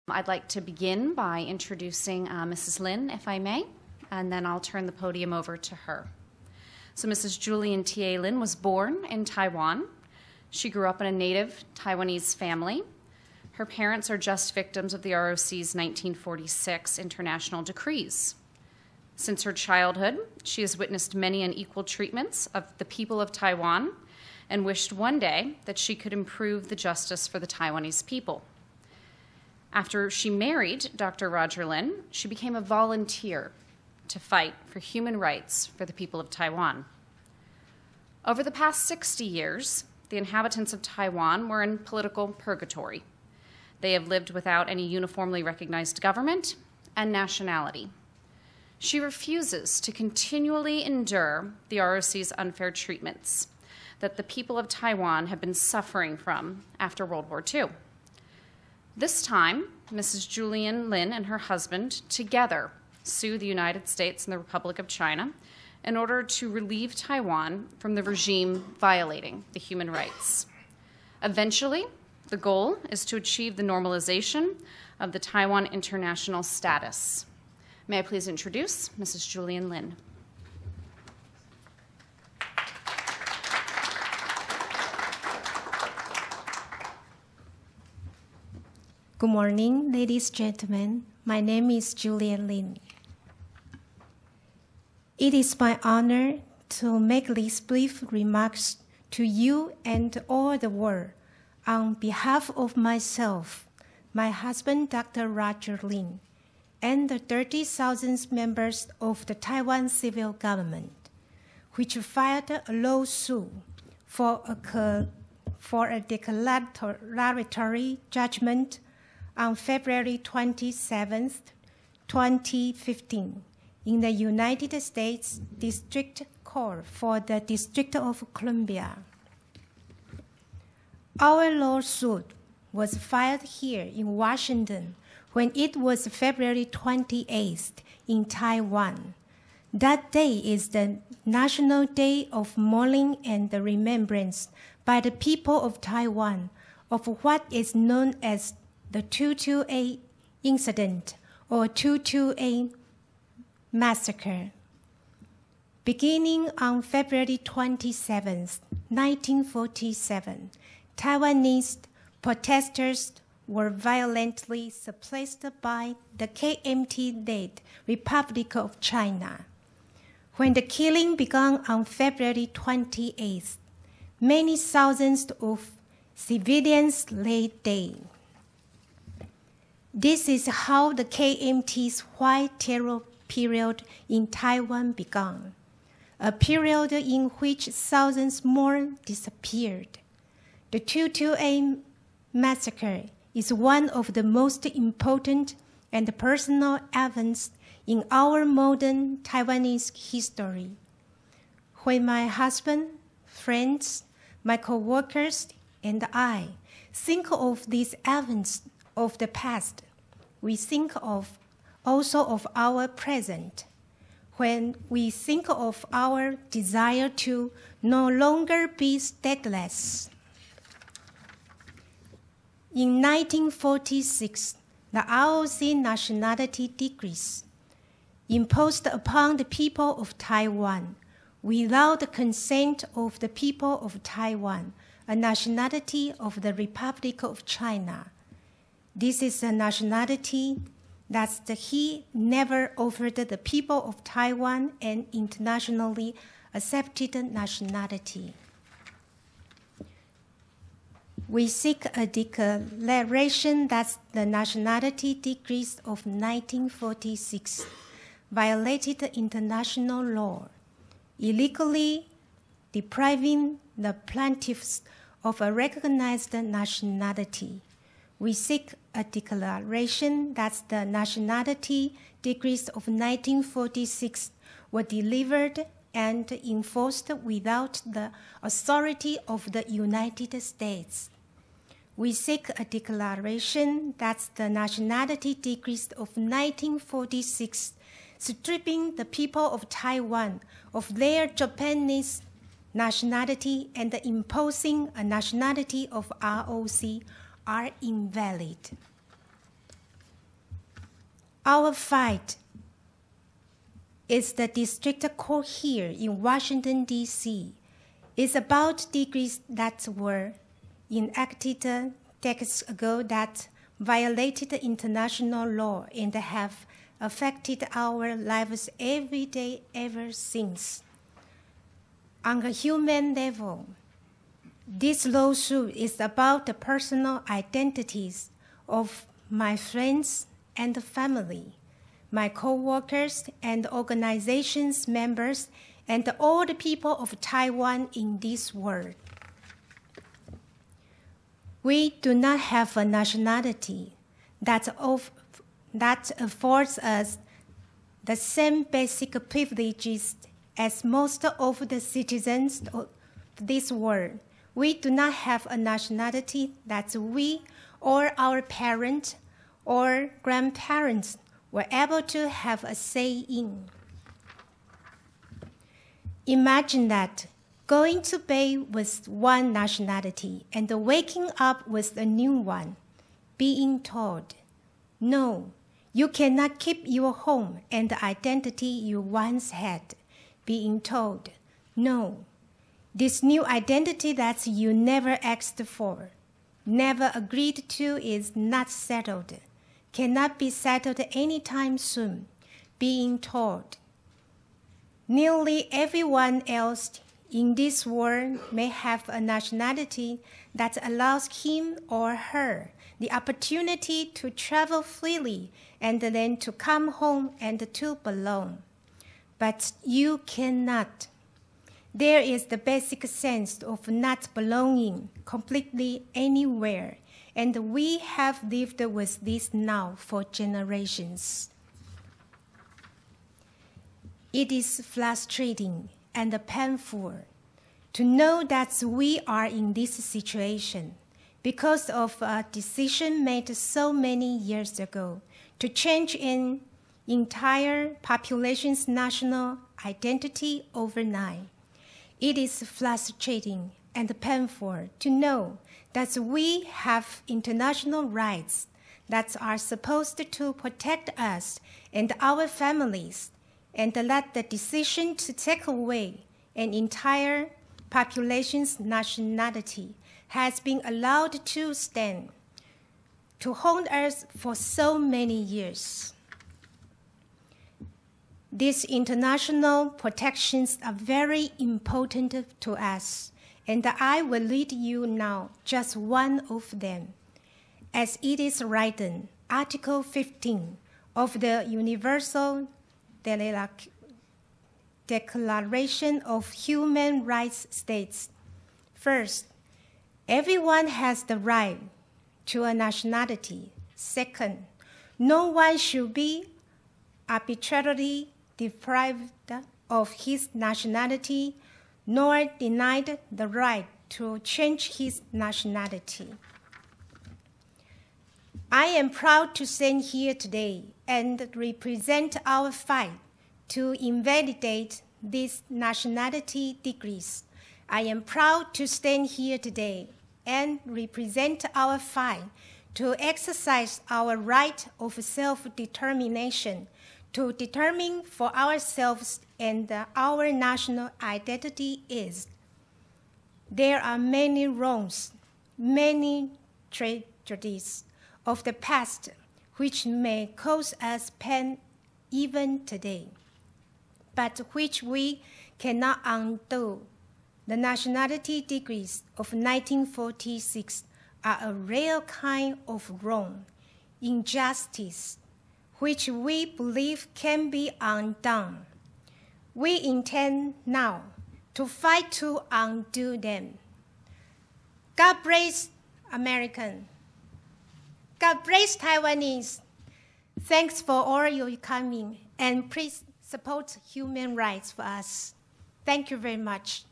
I'd like to begin by introducing Mrs. Lin, if I may, and then I'll turn the podium over to her. So Mrs. Julian T.A. Lin was born in Taiwan. She grew up in a native Taiwanese family. Her parents are just victims of the ROC's 1946 international decrees. Since her childhood, she has witnessed many unequal treatments of the people of Taiwan and wished one day that she could improve the justice for the Taiwanese people. After she married Dr. Roger Lin, she became a volunteer to fight for human rights for the people of Taiwan. Over the past 60 years, the inhabitants of Taiwan were in political purgatory. They have lived without any uniformly recognized government and nationality. She refuses to continually endure the ROC's unfair treatments that the people of Taiwan have been suffering from after World War II. This time, Mrs. Julian Lin and her husband together sue the United States and the Republic of China in order to relieve Taiwan from the regime violating the human rights. Eventually, the goal is to achieve the normalization of the Taiwan international status. May I please introduce Mrs. Julian Lin. Good morning, ladies and gentlemen. My name is Julian Lin. It is my honor to make these brief remarks to you and all the world on behalf of myself, my husband, Dr. Roger Lin, and the 30,000 members of the Taiwan civil government, which filed a lawsuit for a declaratory judgment on February 27, 2015, in the United States District Court for the District of Columbia. Our lawsuit was filed here in Washington when it was February 28th in Taiwan. That day is the National Day of Mourning and the Remembrance by the people of Taiwan of what is known as the 228 incident or 228 massacre. Beginning on February 27, 1947, Taiwanese protesters were violently suppressed by the KMT-led Republic of China. When the killing began on February 28th, many thousands of civilians lay dead. This is how the KMT's White Terror period in Taiwan began, a period in which thousands more disappeared. The 228 massacre is one of the most important and personal events in our modern Taiwanese history. When my husband, friends, my co-workers, and I think of these events of the past, we think also of our present. When we think of our desire to no longer be stateless. In 1946, the ROC nationality decrees imposed upon the people of Taiwan, without the consent of the people of Taiwan, a nationality of the Republic of China. This is a nationality that he never offered the people of Taiwan an internationally accepted nationality. We seek a declaration that the nationality decrees of 1946 violated international law, illegally depriving the plaintiffs of a recognized nationality. We seek a declaration that the nationality decrees of 1946 were delivered and enforced without the authority of the United States. We seek a declaration that the nationality decrees of 1946, stripping the people of Taiwan of their Japanese nationality and imposing a nationality of ROC, are invalid. Our fight is the district court here in Washington, D.C. It's about decrees that were enacted decades ago that violated international law and have affected our lives every day ever since. On a human level, this lawsuit is about the personal identities of my friends and family, my co-workers and organizations members, and all the people of Taiwan in this world. We do not have a nationality that affords us the same basic privileges as most of the citizens of this world. We do not have a nationality that we or our parents or grandparents were able to have a say in. Imagine that, going to bed with one nationality and waking up with a new one, being told, no, you cannot keep your home and the identity you once had, being told, no, this new identity that you never asked for, never agreed to is not settled, cannot be settled anytime soon, being told, nearly everyone else in this world may have a nationality that allows him or her the opportunity to travel freely and then to come home and to belong. But you cannot. There is the basic sense of not belonging completely anywhere, and we have lived with this now for generations. It is frustrating and painful to know that we are in this situation because of a decision made so many years ago to change an entire population's national identity overnight. It is frustrating and painful to know that we have international rights that are supposed to protect us and our families, and that the decision to take away an entire population's nationality has been allowed to stand, to hold us for so many years. These international protections are very important to us, and I will read you now just one of them. As it is written, Article 15 of the Universal Declaration of Human Rights states, first, everyone has the right to a nationality. Second, no one should be arbitrarily deprived of his nationality, nor denied the right to change his nationality. I am proud to stand here today and represent our fight to invalidate these nationality decrees. I am proud to stand here today and represent our fight to exercise our right of self-determination, to determine for ourselves and our national identity is. There are many wrongs, many tragedies of the past which may cause us pain even today, but which we cannot undo. The nationality decrees of 1946 are a rare kind of wrong, injustice, which we believe can be undone. We intend now to fight to undo them. God bless American. God bless Taiwanese. Thanks for all your coming, and please support human rights for us. Thank you very much.